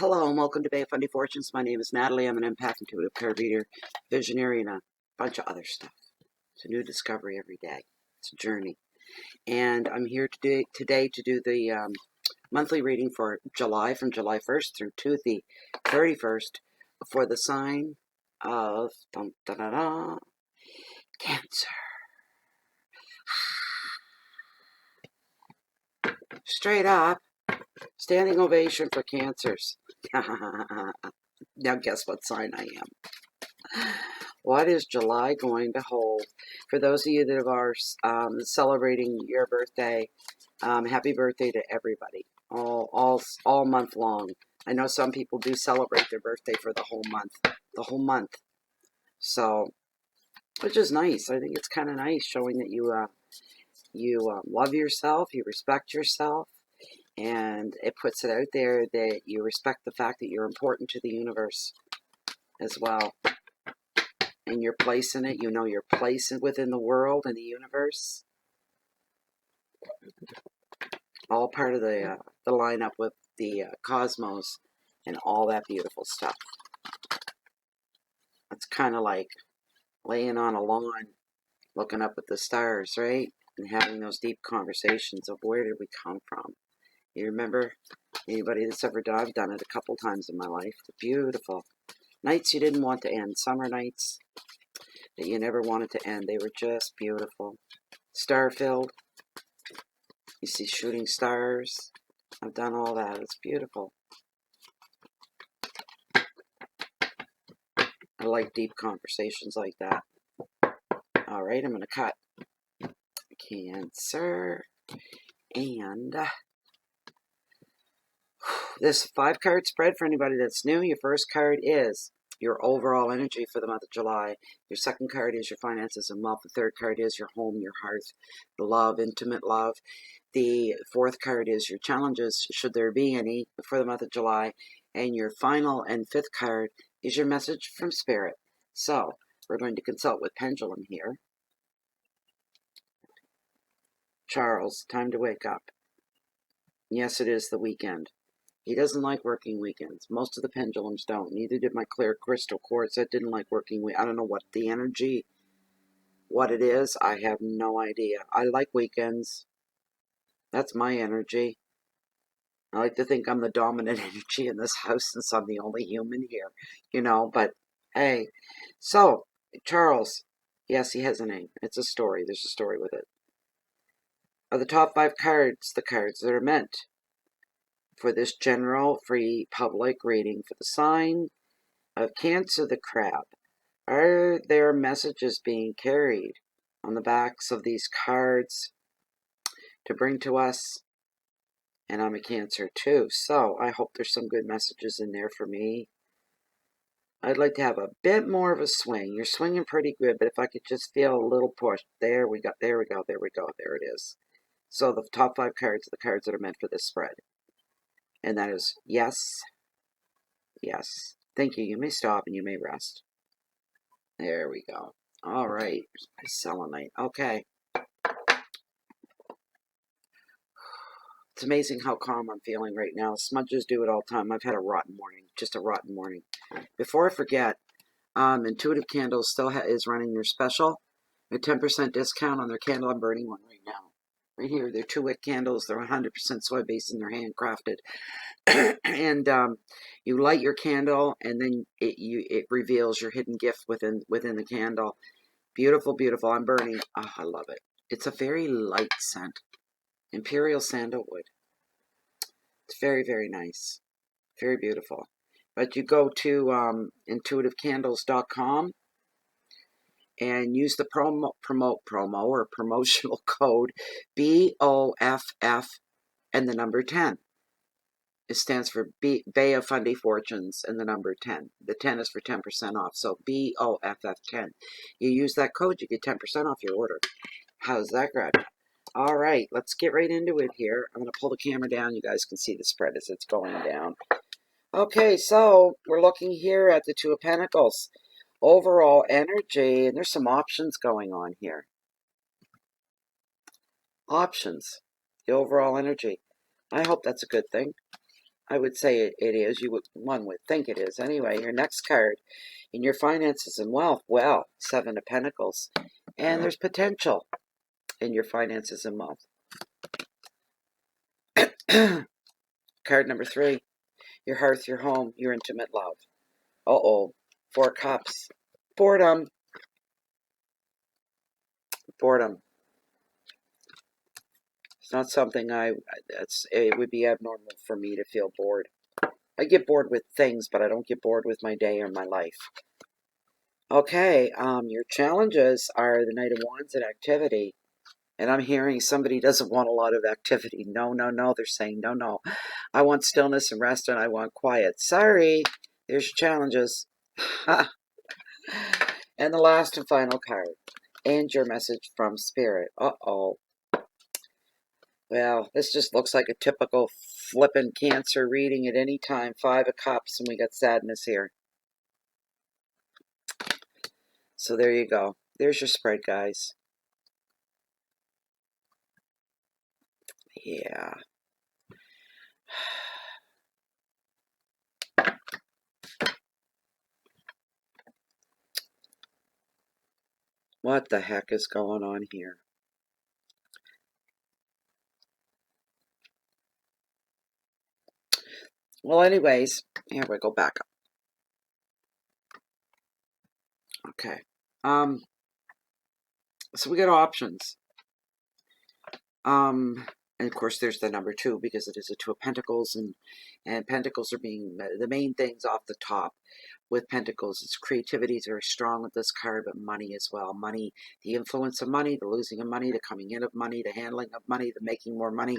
Hello and welcome to Bay of Fundy Fortunes. My name is Natalie. I'm an empath, intuitive card reader, visionary, and a bunch of other stuff. It's a new discovery every day. It's a journey. And I'm here today to do the monthly reading for July, from July 1st through to the 31st, for the sign of Cancer. Straight up, standing ovation for Cancers. Now guess what sign I am. What is July going to hold? For those of you that are celebrating your birthday, happy birthday to everybody, all month long. I know some people do celebrate their birthday for the whole month. So, which is nice. I think it's kind of nice, showing that you love yourself, you respect yourself, and it puts it out there that you respect the fact that you're important to the universe as well. And your place in it, you know your place within the world and the universe. All part of the lineup with the cosmos and all that beautiful stuff. It's kind of like laying on a lawn, looking up at the stars, right? And having those deep conversations of where did we come from? You remember? Anybody that's ever done, I've done it a couple times in my life. It's beautiful. Nights you didn't want to end. Summer nights that you never wanted to end. They were just beautiful. Star-filled. You see shooting stars. I've done all that. It's beautiful. I like deep conversations like that. All right, I'm going to cut Cancer. And this 5-card spread for anybody that's new. Your first card is your overall energy for the month of July. Your second card is your finances and wealth. The third card is your home, your hearth, love, intimate love. The fourth card is your challenges, should there be any, for the month of July. And your final and fifth card is your message from Spirit. So, we're going to consult with Pendulum here. Charles, time to wake up. Yes, it is the weekend. He doesn't like working weekends. Most of the pendulums don't. Neither did my clear crystal quartz. That didn't like working weekends. I don't know what the energy, what it is. I have no idea. I like weekends. That's my energy. I like to think I'm the dominant energy in this house since I'm the only human here. But hey. So, Charles. Yes, he has a name. It's a story. There's a story with it. Of the top 5 cards, the cards that are meant for this general free public reading for the sign of Cancer, the crab. Are there messages being carried on the backs of these cards to bring to us? And I'm a Cancer too, so I hope there's some good messages in there for me. I'd like to have a bit more of a swing. You're swinging pretty good, but if I could just feel a little push. There we go, there we go, there we go, there it is. So the top 5 cards are the cards that are meant for this spread. And that is yes, yes. Thank you. You may stop and you may rest. There we go. All right. Selenite. Okay. It's amazing how calm I'm feeling right now. Smudges do it all the time. I've had a rotten morning. Just a rotten morning. Before I forget, Intuitive Candles still is running their special. A 10% discount on their candle. I'm burning one right now. Right here. They're 2-wick candles. They're 100% soy-based and they're handcrafted. And you light your candle, and then it reveals your hidden gift within the candle. Beautiful, beautiful. I'm burning. Oh, I love it. It's a very light scent. Imperial sandalwood. It's very, very nice. Very beautiful. But you go to intuitivecandles.com and use the promo or promotional code BOFF and the number 10. It stands for Bay of Fundy Fortunes and the number 10. The 10 is for 10% off. So BOFF10. You use that code, you get 10% off your order. How's that, grab? All right, let's get right into it here. I'm going to pull the camera down. You guys can see the spread as it's going down. Okay, so we're looking here at the 2 of Pentacles. Overall energy, and there's some options going on here. Options. The overall energy. I hope that's a good thing. I would say it is. One would think it is. Anyway, your next card in your finances and wealth. Well, Seven of Pentacles. And there's potential in your finances and wealth. Card number 3. Your hearth, your home, your intimate love. Uh-oh. 4 Cups. Boredom. Boredom. It's not something it would be abnormal for me to feel bored. I get bored with things, but I don't get bored with my day or my life. Okay, your challenges are the Knight of Wands and activity. And I'm hearing somebody doesn't want a lot of activity. No, no, no. They're saying, no, no. I want stillness and rest and I want quiet. Sorry. There's your challenges. And the last and final card. And your message from Spirit. Uh-oh. Well, this just looks like a typical flippin' Cancer reading at any time. 5 of Cups, and we got sadness here. So there you go. There's your spread, guys. Yeah. What the heck is going on here? Well, anyways, here we go back up. Okay. So we got options. And of course there's the number 2 because it is a 2 of Pentacles, and Pentacles are being the main things off the top. With Pentacles, its creativity is very strong with this card, but money as well. Money, the influence of money, the losing of money, the coming in of money, the handling of money, the making more money.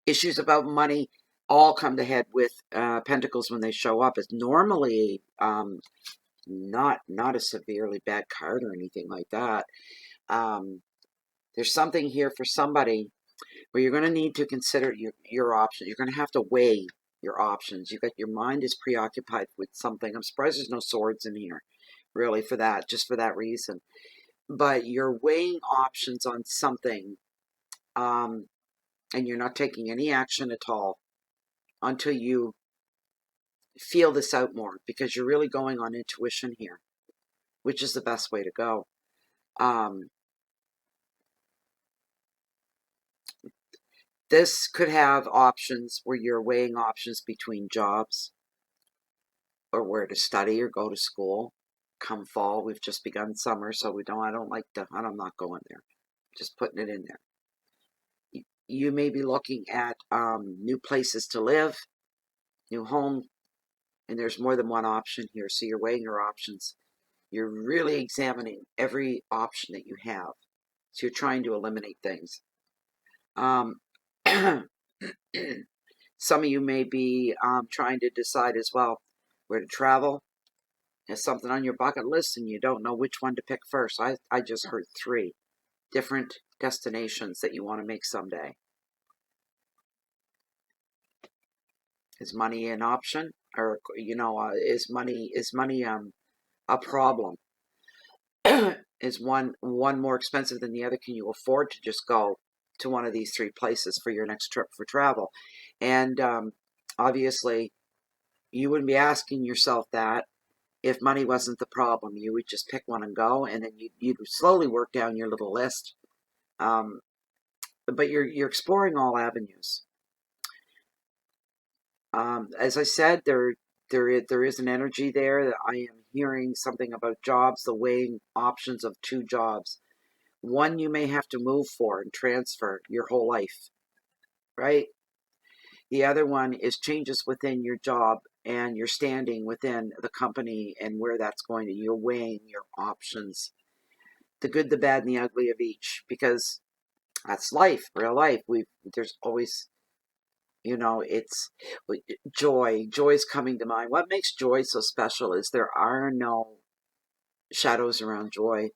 Issues about money all come to head with Pentacles when they show up. It's normally not a severely bad card or anything like that. There's something here for somebody where you're going to need to consider your options. You're going to have to weigh your options. Your mind is preoccupied with something. I'm surprised there's no swords in here, really, just for that reason. But you're weighing options on something, and you're not taking any action at all until you feel this out more, because you're really going on intuition here, which is the best way to go. This could have options where you're weighing options between jobs, or where to study or go to school. Come fall, we've just begun summer, so I'm not going there. Just putting it in there. You may be looking at new places to live, new home, and there's more than one option here, so you're weighing your options. You're really examining every option that you have, so you're trying to eliminate things. Some of you may be trying to decide as well where to travel. There's something on your bucket list and you don't know which one to pick first. I just heard 3 different destinations that you want to make someday. Is money an option? Or, is money a problem? Is one more expensive than the other? Can you afford to just go to one of these 3 places for your next trip for travel? And obviously, you wouldn't be asking yourself that if money wasn't the problem. You would just pick one and go, and then you'd slowly work down your little list. But you're exploring all avenues. As I said, there is an energy there that I am hearing something about jobs, the weighing options of 2 jobs. One you may have to move for and transfer your whole life, right? The other one is changes within your job and your standing within the company and where that's going to. You're weighing your options, the good, the bad, and the ugly of each, because that's life, real life. There's always, it's joy. Joy's coming to mind. What makes joy so special is there are no shadows around joy.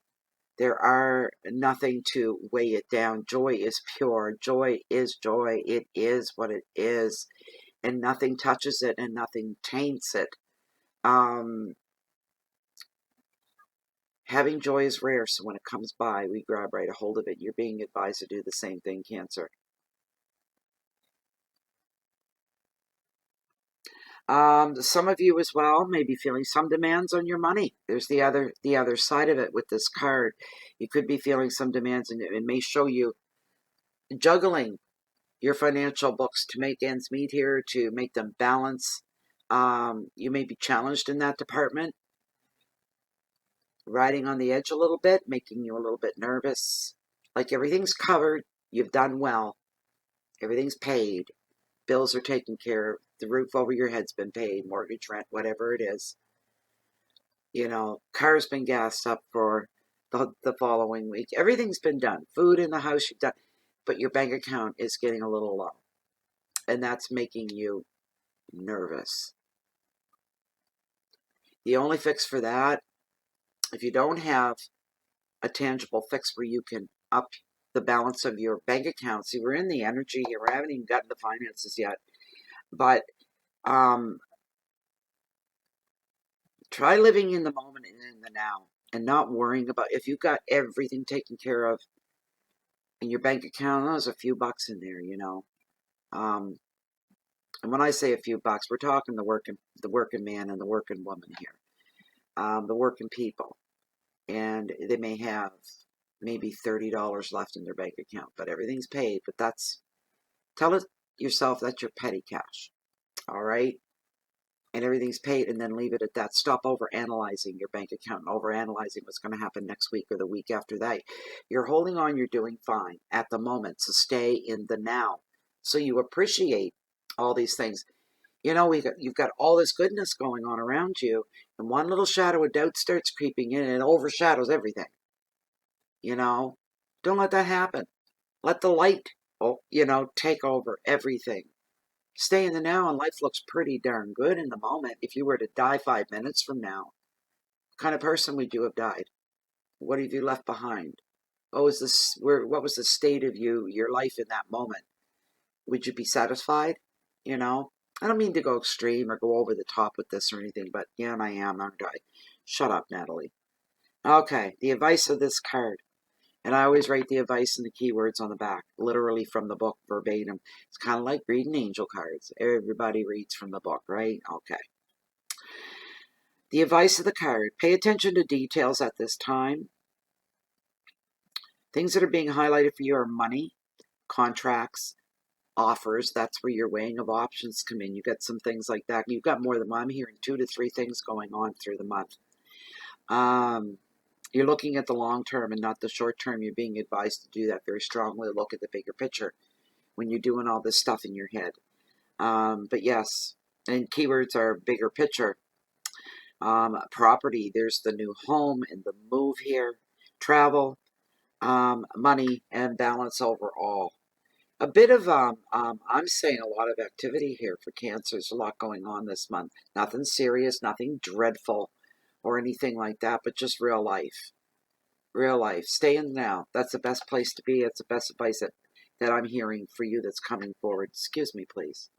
There are nothing to weigh it down. Joy is pure. Joy is joy. It is what it is, and nothing touches it and nothing taints it. Having joy is rare, so when it comes by, we grab right a hold of it. You're being advised to do the same thing, Cancer. Some of you as well may be feeling some demands on your money. There's the other side of it with this card. You could be feeling some demands, and it may show you juggling your financial books to make ends meet here, to make them balance. You may be challenged in that department, riding on the edge a little bit, making you a little bit nervous. Like everything's covered, you've done well, everything's paid, bills are taken care of, the roof over your head's been paid, mortgage, rent, whatever it is. You know, car's been gassed up for the following week. Everything's been done. Food in the house you've done, but your bank account is getting a little low, and that's making you nervous. The only fix for that, if you don't have a tangible fix where you can up the balance of your bank account. See, we're in the energy here. We haven't even gotten the finances yet. But try living in the moment and in the now and not worrying about if you've got everything taken care of in your bank account. There's a few bucks in there, you know. And when I say a few bucks, we're talking the working man and the working woman here, the working people. And they may have maybe $30 left in their bank account, but everything's paid. But tell it yourself that's your petty cash, all right? And everything's paid, and then leave it at that. Stop over-analyzing your bank account and over-analyzing what's going to happen next week or the week after that. You're holding on, you're doing fine at the moment, so stay in the now. So you appreciate all these things. You know, you've got all this goodness going on around you, and one little shadow of doubt starts creeping in, and it overshadows everything. You know, don't let that happen. Let the light, take over everything. Stay in the now, and life looks pretty darn good in the moment. If you were to die 5 minutes from now, what kind of person would you have died? What have you left behind? What was the state of your life in that moment? Would you be satisfied? You know, I don't mean to go extreme or go over the top with this or anything, but yeah, and I am, aren't I? Shut up, Natalie. Okay, the advice of this card. And I always write the advice and the keywords on the back, literally from the book, verbatim. It's kind of like reading angel cards. Everybody reads from the book, right? Okay. The advice of the card. Pay attention to details at this time. Things that are being highlighted for you are money, contracts, offers. That's where your weighing of options come in. You got some things like that. You've got more than I'm hearing 2 to 3 things going on through the month. You're looking at the long term and not the short term. You're being advised to do that very strongly. Look at the bigger picture when you're doing all this stuff in your head. But yes, and keywords are bigger picture. Property, there's the new home and the move here. Travel, money, and balance overall. A bit of, I'm saying a lot of activity here for Cancer. There's a lot going on this month. Nothing serious, nothing dreadful or anything like that, but just real life. Real life. Stay in the now. That's the best place to be. It's the best advice that I'm hearing for you that's coming forward. Excuse me, please.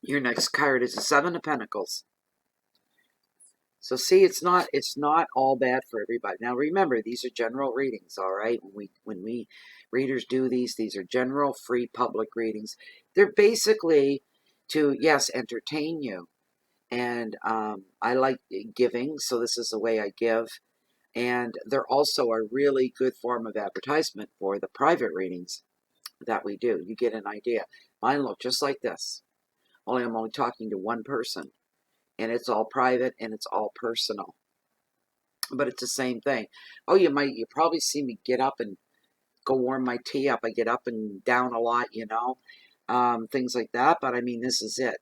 Your next card is the Seven of Pentacles. So see, it's not all bad for everybody. Now remember, these are general readings, all right? When we readers do these are general free public readings. They're basically to, yes, entertain you. And I like giving, so this is the way I give. And they're also a really good form of advertisement for the private readings that we do. You get an idea. Mine look just like this. I'm only talking to one person. And it's all private and it's all personal. But it's the same thing. Oh, you probably see me get up and go warm my tea up. I get up and down a lot, things like that. But I mean, this is it.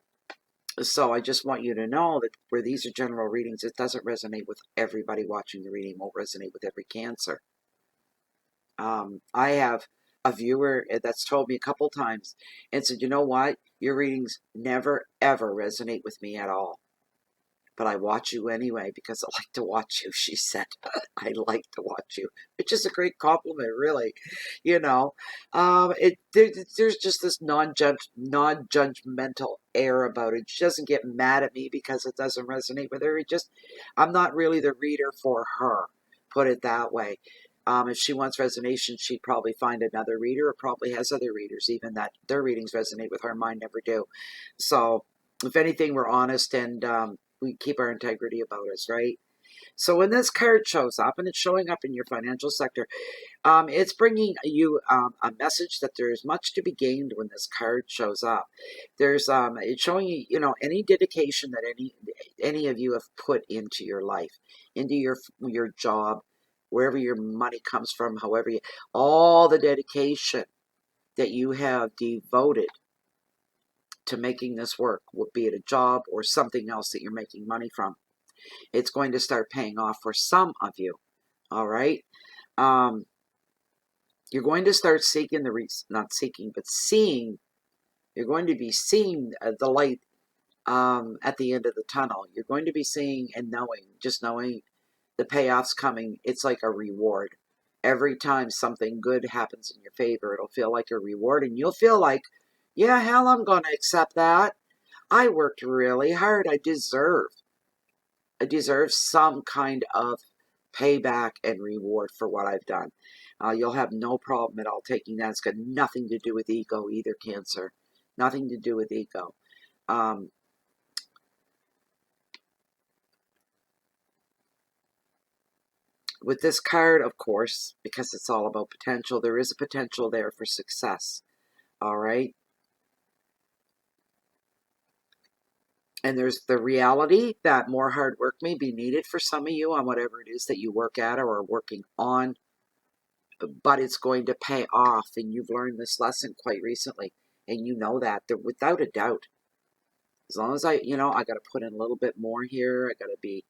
So I just want you to know that where these are general readings, it doesn't resonate with everybody watching the reading. It won't resonate with every Cancer. I have a viewer that's told me a couple times and said, you know what? Your readings never, ever resonate with me at all. But I watch you anyway because I like to watch you, she said. I like to watch you, which is a great compliment, really. There's just this non-judgmental air about it. She doesn't get mad at me because it doesn't resonate with her. I'm not really the reader for her, put it that way. If she wants resonation, she'd probably find another reader, or probably has other readers even that their readings resonate with her. Mine never do. So if anything, we're honest, and we keep our integrity about us, right? So when this card shows up, and it's showing up in your financial sector, it's bringing you a message that there's much to be gained when this card shows up. There's it's showing you, any dedication that any of you have put into your life, into your job, wherever your money comes from, however you, all the dedication that you have devoted to making this work, be it a job or something else that you're making money from. It's going to start paying off for some of you. All right. You're going to start seeking not seeking, but seeing. You're going to be seeing the light at the end of the tunnel. You're going to be seeing and just knowing the payoff's coming. It's like a reward. Every time something good happens in your favor, it'll feel like a reward, and you'll feel like, yeah, hell, I'm going to accept that. I worked really hard. I deserve some kind of payback and reward for what I've done. You'll have no problem at all taking that. It's got nothing to do with ego either, Cancer. Nothing to do with ego. With this card, of course, because it's all about potential, there is a potential there for success. All right? And there's the reality that more hard work may be needed for some of you on whatever it is that you work at or are working on, but it's going to pay off, and you've learned this lesson quite recently, and you know that without a doubt. As long as I got to put in a little bit more here, I got to be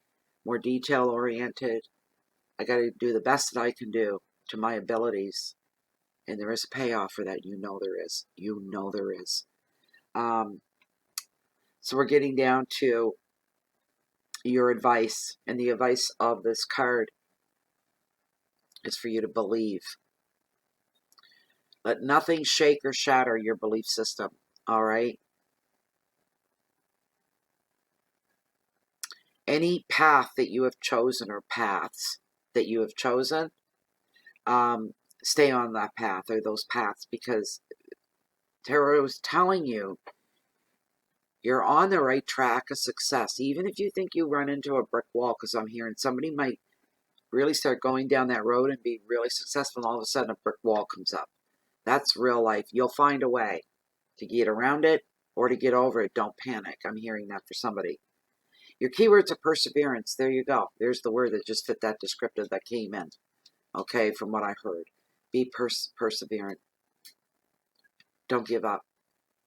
more detail oriented, I got to do the best that I can do to my abilities, and there is a payoff for that. There is. There is. So we're getting down to your advice, and the advice of this card is for you to believe. Let nothing shake or shatter your belief system, all right? Any path that you have chosen, or paths that you have chosen, stay on that path or those paths, because Tarot is telling you you're on the right track of success. Even if you think you run into a brick wall, because I'm hearing somebody might really start going down that road and be really successful, and all of a sudden a brick wall comes up. That's real life. You'll find a way to get around it or to get over it. Don't panic. I'm hearing that for somebody. Your keywords are perseverance. There you go. There's the word that just fit that descriptive that came in. Okay, from what I heard. Be perseverant. Don't give up.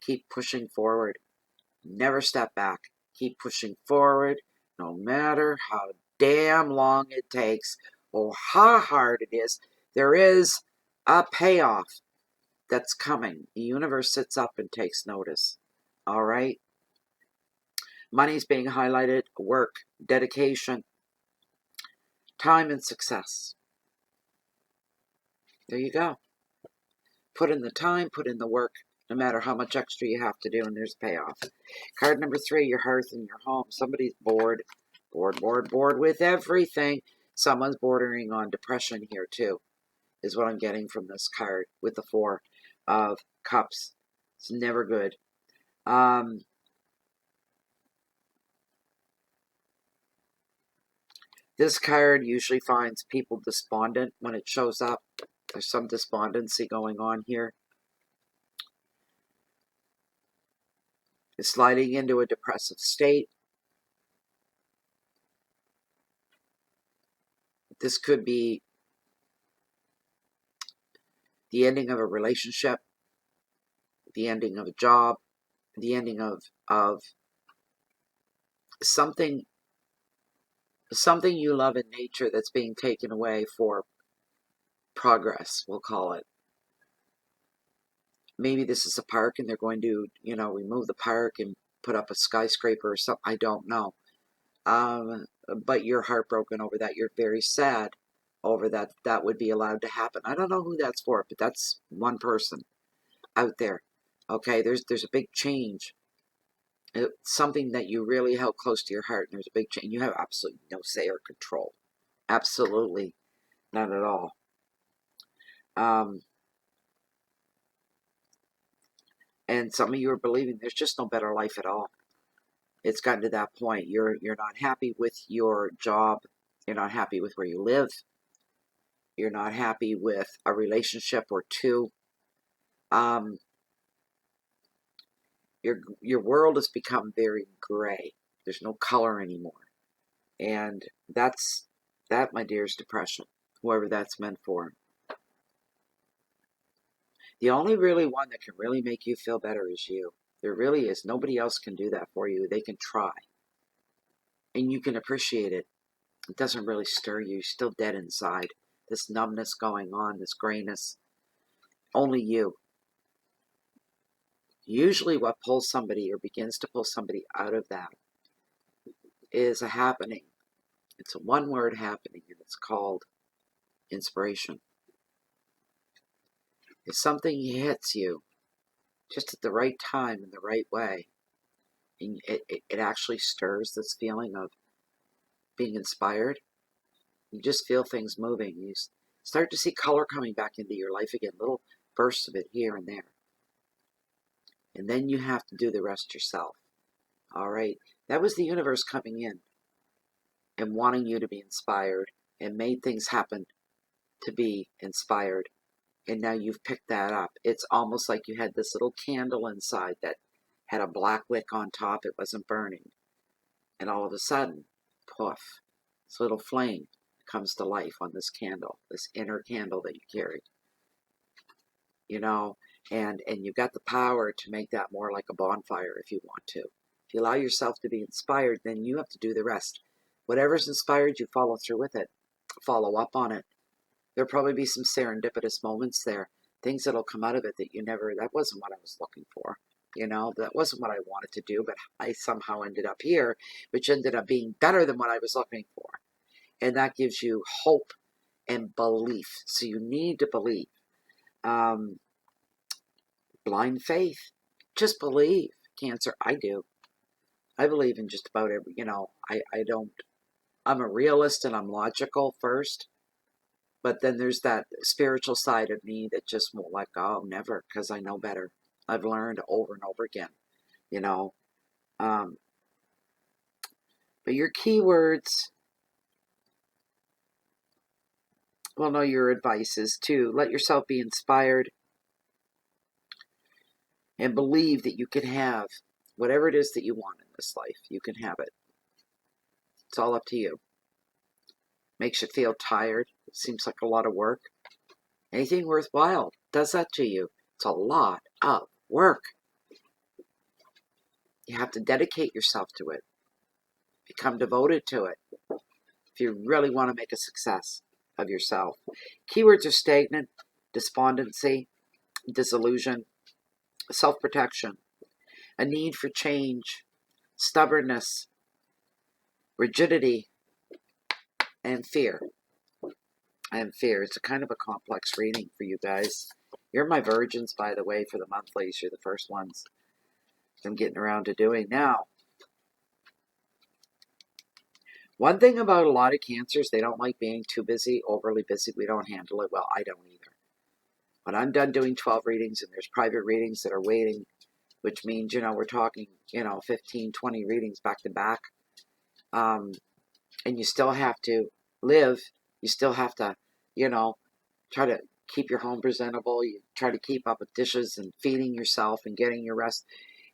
Keep pushing forward. Never step back. Keep pushing forward, no matter how damn long it takes or how hard it is. There is a payoff that's coming. The universe sits up and takes notice. All right? Money's being highlighted. Work, dedication, time, and success. There you go. Put in the time, put in the work, no matter how much extra you have to do, and there's payoff. Card number 3, your hearth and your home. Somebody's bored with everything. Someone's bordering on depression here too, is what I'm getting from this card with the 4 of Cups. It's never good. This card usually finds people despondent when it shows up. There's some despondency going on here. It's sliding into a depressive state. This could be the ending of a relationship, the ending of a job, the ending of something you love in nature that's being taken away for progress, we'll call it. Maybe this is a park and they're going to, remove the park and put up a skyscraper or something. I don't know. But you're heartbroken over that. You're very sad over that would be allowed to happen. I don't know who that's for, but that's one person out there. Okay, there's a big change. It's something that you really held close to your heart, and there's a big change. You have absolutely no say or control. Absolutely none at all. Um, and some of you are believing there's just no better life at all. It's gotten to that point. You're not happy with your job. You're not happy with where you live. You're not happy with a relationship or two. Um, your world has become very gray. There's no color anymore. And that, my dear, is depression, whoever that's meant for. The only really one that can really make you feel better is you. There really is. Nobody else can do that for you. They can try. And you can appreciate it. It doesn't really stir you. You're still dead inside. This numbness going on, this grayness. Only you. Usually what pulls somebody or begins to pull somebody out of that is a happening. It's a one-word happening, and it's called inspiration. If something hits you just at the right time in the right way, and it actually stirs this feeling of being inspired, you just feel things moving. You start to see color coming back into your life again, little bursts of it here and there. And then you have to do the rest yourself. All right? That was the universe coming in and wanting you to be inspired and made things happen to be inspired. And now you've picked that up. It's almost like you had this little candle inside that had a black wick on top. It wasn't burning. And all of a sudden, poof, this little flame comes to life on this candle, this inner candle that you carry. You know, and you've got the power to make that more like a bonfire if you want to. If you allow yourself to be inspired, then you have to do the rest. Whatever's inspired you, follow through with it. Follow up on it. There'll probably be some serendipitous moments there. Things that'll come out of it that that wasn't what I was looking for. You know, that wasn't what I wanted to do, but I somehow ended up here, which ended up being better than what I was looking for. And that gives you hope and belief. So you need to believe. Blind faith. Just believe. Cancer, I do. I believe in just about every, I'm a realist and I'm logical first. But then there's that spiritual side of me that just won't let go, never, because I know better. I've learned over and over again, you know. But your keywords, well, no, your advice is to let yourself be inspired and believe that you can have whatever it is that you want in this life. You can have it. It's all up to you. Makes you feel tired. It seems like a lot of work. Anything worthwhile does that to you. It's a lot of work. You have to dedicate yourself to it. Become devoted to it if you really want to make a success of yourself. Keywords are stagnant, despondency, disillusion, self-protection, a need for change, stubbornness, rigidity, and fear. And fear. It's a kind of a complex reading for you guys. You're my virgins, by the way, for the monthlies. You're the first ones I'm getting around to doing now. One thing about a lot of cancers, they don't like being too busy, overly busy. We don't handle it well. I don't either. When I'm done doing 12 readings and there's private readings that are waiting, which means, we're talking, 15, 20 readings back to back. And you still have to live. You still have to, try to keep your home presentable. You try to keep up with dishes and feeding yourself and getting your rest.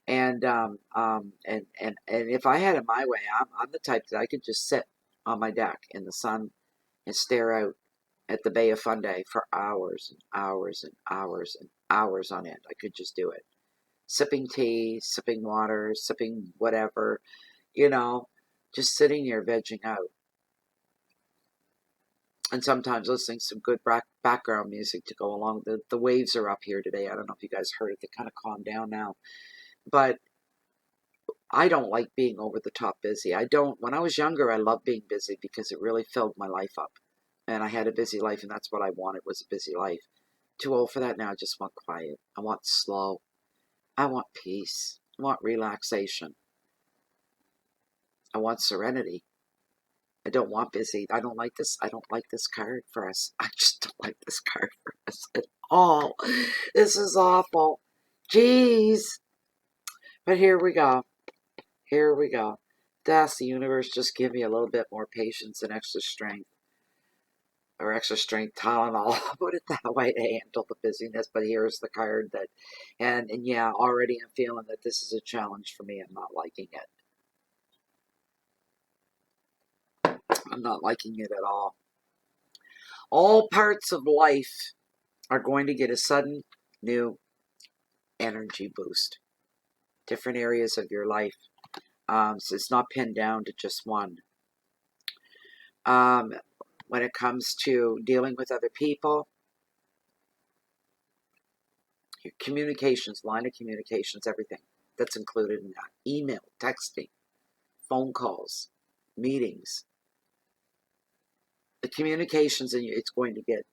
And if I had it my way, I'm the type that I could just sit on my deck in the sun and stare out at the Bay of Fundy for hours and hours and hours and hours on end. I could just do it. Sipping tea, sipping water, sipping whatever, just sitting here vegging out. And sometimes listening to some good background music to go along. The waves are up here today. I don't know if you guys heard it. They kind of calmed down now. But I don't like being over the top busy. When I was younger, I loved being busy because it really filled my life up. And I had a busy life, and that's what I wanted, was a busy life. Too old for that now. I just want quiet. I want slow. I want peace. I want relaxation. I want serenity. I don't want busy. I don't like this. I don't like this card for us. I just don't like this card for us at all. This is awful. Jeez. But here we go. Here we go. That's the universe. Just give me a little bit more patience and extra strength. Or extra strength Tylenol, I'll put it that way, to handle the busyness. But here's the card that, and yeah, already I'm feeling that this is a challenge for me. I'm not liking it. I'm not liking it at all. All parts of life are going to get a sudden new energy boost. Different areas of your life. So it's not pinned down to just one. When it comes to dealing with other people, your communications, line of communications, everything that's included in that. Email, texting, phone calls, meetings. The communications, and it's going to get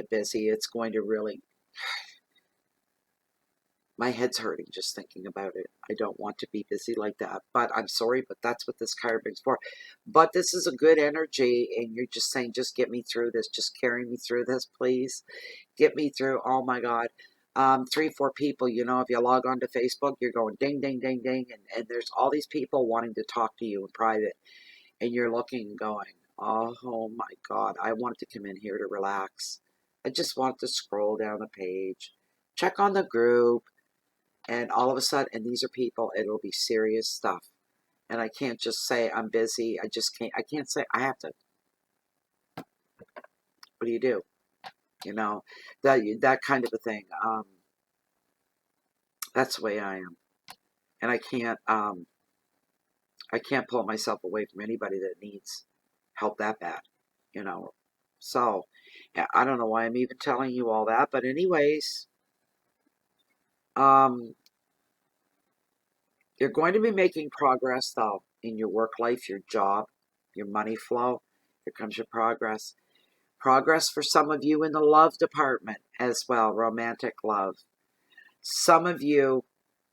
busy. It's going to really, my head's hurting just thinking about it. I don't want to be busy like that, but I'm sorry, but that's what this card brings for. But this is a good energy, and you're just saying, just get me through this. Just carry me through this, please. Get me through. Oh my God. 3, 4 people, you know, if you log on to Facebook, you're going ding, ding, ding, ding, and there's all these people wanting to talk to you in private, and you're looking and going, oh my God, I wanted to come in here to relax. I just wanted to scroll down the page, check on the group, and all of a sudden, and these are people, it'll be serious stuff. And I can't just say I'm busy. I can't say I have to. What do you do? You know, that kind of a thing. That's the way I am. And I can't pull myself away from anybody that needs help that bad, you know. So, yeah, I don't know why I'm even telling you all that, but anyways, um, you're going to be making progress though in your work life, your job, your money flow. Here comes your progress. Progress for some of you in the love department as well, romantic love. Some of you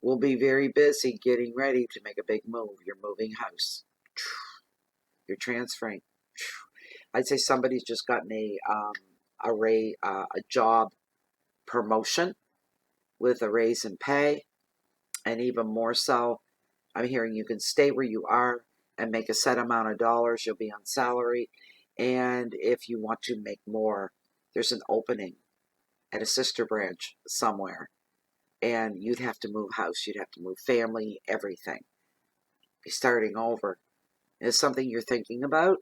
will be very busy getting ready to make a big move. You're moving house. You're transferring. I'd say somebody's just gotten a job promotion with a raise in pay, and even more so, I'm hearing you can stay where you are and make a set amount of dollars. You'll be on salary, and if you want to make more, there's an opening at a sister branch somewhere, and you'd have to move house, you'd have to move family, everything. Be starting over. Is something you're thinking about?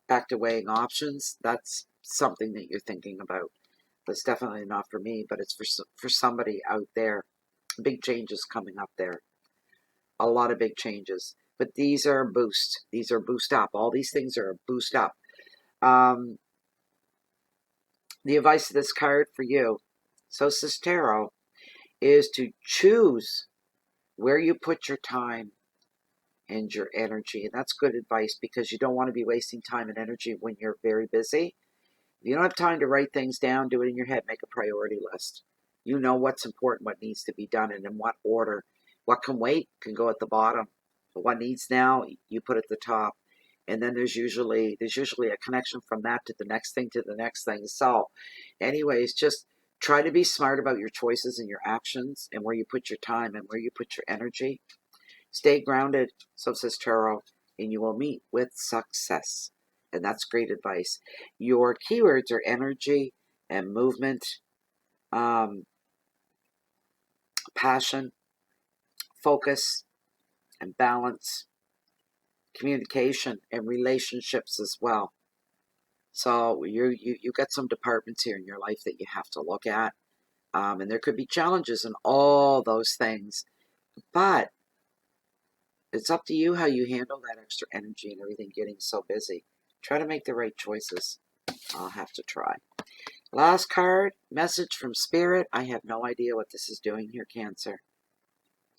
Back to weighing options. That's something that you're thinking about. That's definitely not for me, but it's for somebody out there. Big changes coming up there. A lot of big changes. But these are a boost. These are boost up. All these things are a boost up. The advice of this card for you, Solstice Tarot, is to choose where you put your time and your energy. And that's good advice, because you don't want to be wasting time and energy when you're very busy. If you don't have time to write things down, do it in your head. Make a priority list. You know what's important, what needs to be done, and in what order. What can wait can go at the bottom. But what needs now, you put at the top. And then there's usually a connection from that to the next thing to the next thing. So, anyways, just try to be smart about your choices and your actions, and where you put your time and where you put your energy. Stay grounded, so says Tarot, and you will meet with success. And that's great advice. Your keywords are energy and movement, passion, focus, and balance, communication, and relationships as well. So you got some departments here in your life that you have to look at. And there could be challenges in all those things. But it's up to you how you handle that extra energy and everything getting so busy. Try to make the right choices. I'll have to try. Last card, message from Spirit. I have no idea what this is doing here, Cancer.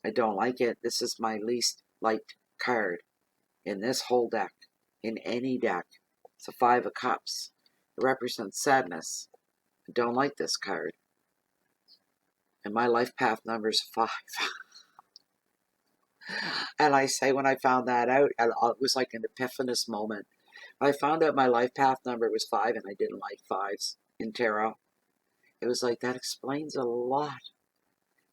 I don't like it. This is my least liked card in this whole deck, in any deck. It's a 5 of Cups. It represents sadness. I don't like this card. And my life path number is 5. And I say, when I found that out, it was like an epiphanous moment. I found out my life path number was 5, and I didn't like fives in tarot. It was like, that explains a lot.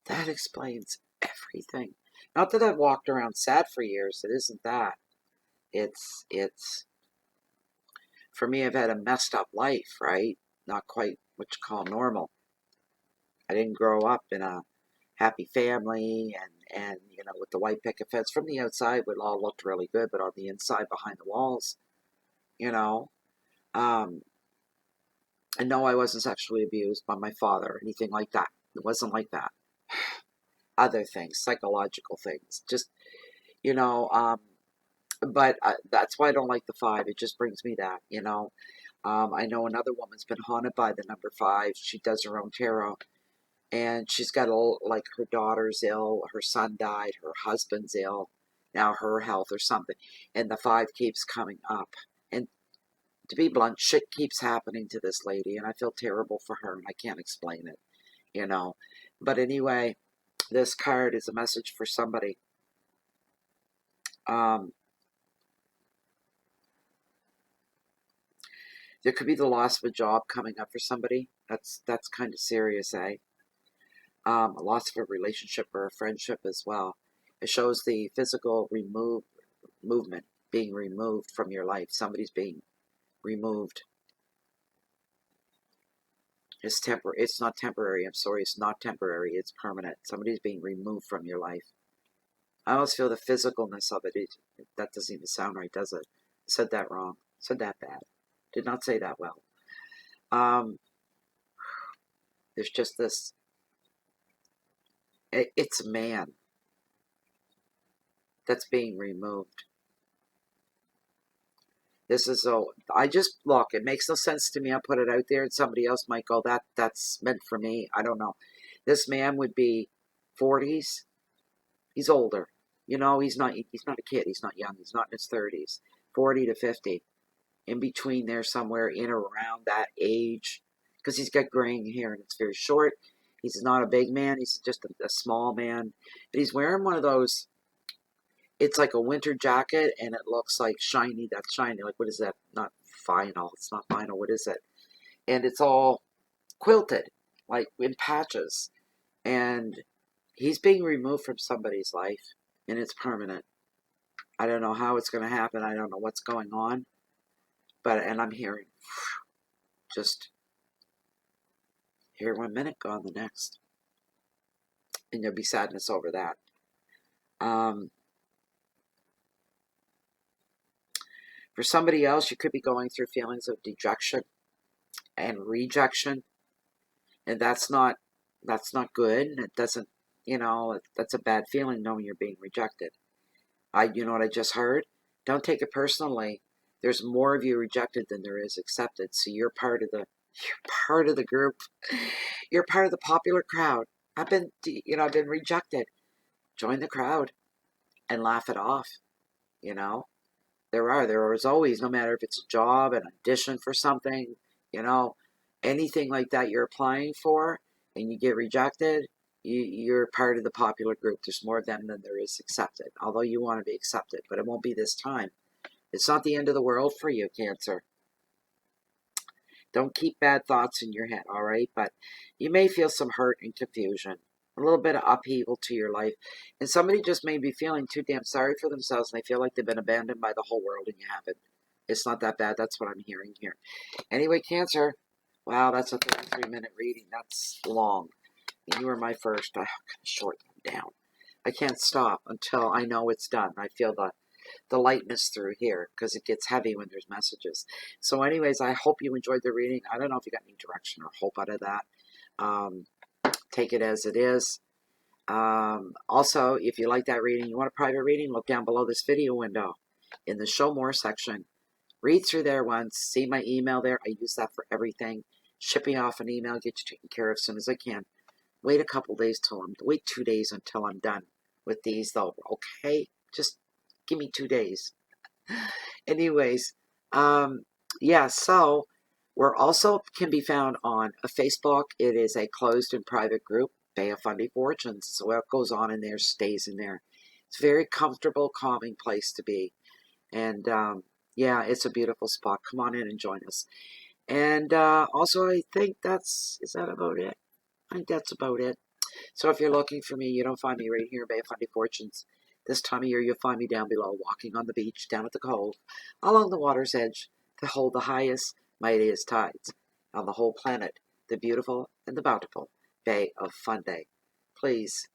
That explains everything. Not that I've walked around sad for years. It isn't that. It's for me, I've had a messed up life, right? Not quite what you call normal. I didn't grow up in a happy family, and with the white picket fence. From the outside, it all looked really good, but on the inside, behind the walls, you know, um, and no, I wasn't sexually abused by my father or anything like that. It wasn't like that. Other things, psychological things, just you know. But that's why I don't like the 5. It just brings me that. I know another woman's been haunted by the number 5. She does her own tarot, and she's got like her daughter's ill, her son died, her husband's ill, now her health or something, and the 5 keeps coming up. And to be blunt, shit keeps happening to this lady, and I feel terrible for her, and I can't explain it. But anyway, this card is a message for somebody. There could be the loss of a job coming up for somebody. That's kind of serious, eh? A loss of a relationship or a friendship as well. It shows the physical movement being removed from your life. Somebody's being removed. It's temporary. It's not temporary. I'm sorry. It's not temporary. It's permanent. Somebody's being removed from your life. I almost feel the physicalness of it. That doesn't even sound right, does it? Said that wrong. Said that bad. Did not say that well. There's just this. It's a man that's being removed. This is I just look. It makes no sense to me. I put it out there, and somebody else might go, that's meant for me. I don't know. This man would be 40s. He's older. He's not a kid. He's not young. He's not in his 30s. 40 to 50. In between there, somewhere in or around that age, because he's got graying hair and it's very short. He's not a big man. He's just a small man. But he's wearing one of those. It's like a winter jacket, and it looks like shiny. That's shiny. Like, what is that? Not vinyl. It's not vinyl. What is it? And it's all quilted, like in patches. And he's being removed from somebody's life, and it's permanent. I don't know how it's going to happen. I don't know what's going on. And I'm hearing just here 1 minute, gone the next. And there'll be sadness over that. For somebody else, you could be going through feelings of dejection and rejection. And that's not good. It doesn't, that's a bad feeling knowing you're being rejected. You know what I just heard? Don't take it personally. There's more of you rejected than there is accepted. So you're part of the group. You're part of the popular crowd. I've been rejected. Join the crowd and laugh it off. There is always, no matter if it's a job, an audition for something, anything like that you're applying for, and you get rejected, you're part of the popular group. There's more of them than there is accepted, although you want to be accepted, but it won't be this time. It's not the end of the world for you, Cancer. Don't keep bad thoughts in your head, all right? But you may feel some hurt and confusion, a little bit of upheaval to your life. And somebody just may be feeling too damn sorry for themselves, and they feel like they've been abandoned by the whole world, and you haven't. It's not that bad. That's what I'm hearing here. Anyway, Cancer, wow, that's a 33-minute reading. That's long. And you were my first. I gotta short them down. I can't stop until I know it's done. I feel the lightness through here, because it gets heavy when there's messages. So anyways, I hope you enjoyed the reading. I don't know if you got any direction or hope out of that. Take it as it is. Also, if you like that reading, you want a private reading, look down below this video window in the show more section. Read through there once. See my email there. I use that for everything. Shipping off an email, get you taken care of as soon as I can. Wait a couple days wait 2 days until I'm done with these though. Okay? Just give me 2 days. Anyways, yeah, so we're also can be found on a Facebook. It is a closed and private group, Bay of Fundy Fortunes. So what goes on in there stays in there. It's a very comfortable, calming place to be. And Yeah, it's a beautiful spot. Come on in and join us. And also, I think is that about it? I think that's about it. So if you're looking for me, you don't find me right here in Bay of Fundy Fortunes. This time of year, you'll find me down below, walking on the beach, down at the cove, along the water's edge, to hold the highest, mightiest tides on the whole planet, the beautiful and the bountiful Bay of Fundy. Please,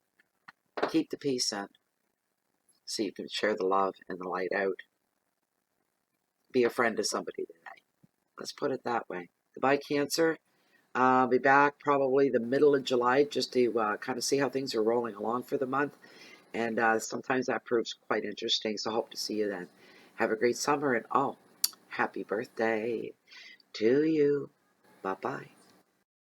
keep the peace in so you can share the love and the light out. Be a friend to somebody today. Let's put it that way. Goodbye, Cancer. I'll be back probably the middle of July just to kind of see how things are rolling along for the month. And sometimes that proves quite interesting. So hope to see you then. Have a great summer and happy birthday to you. Bye-bye.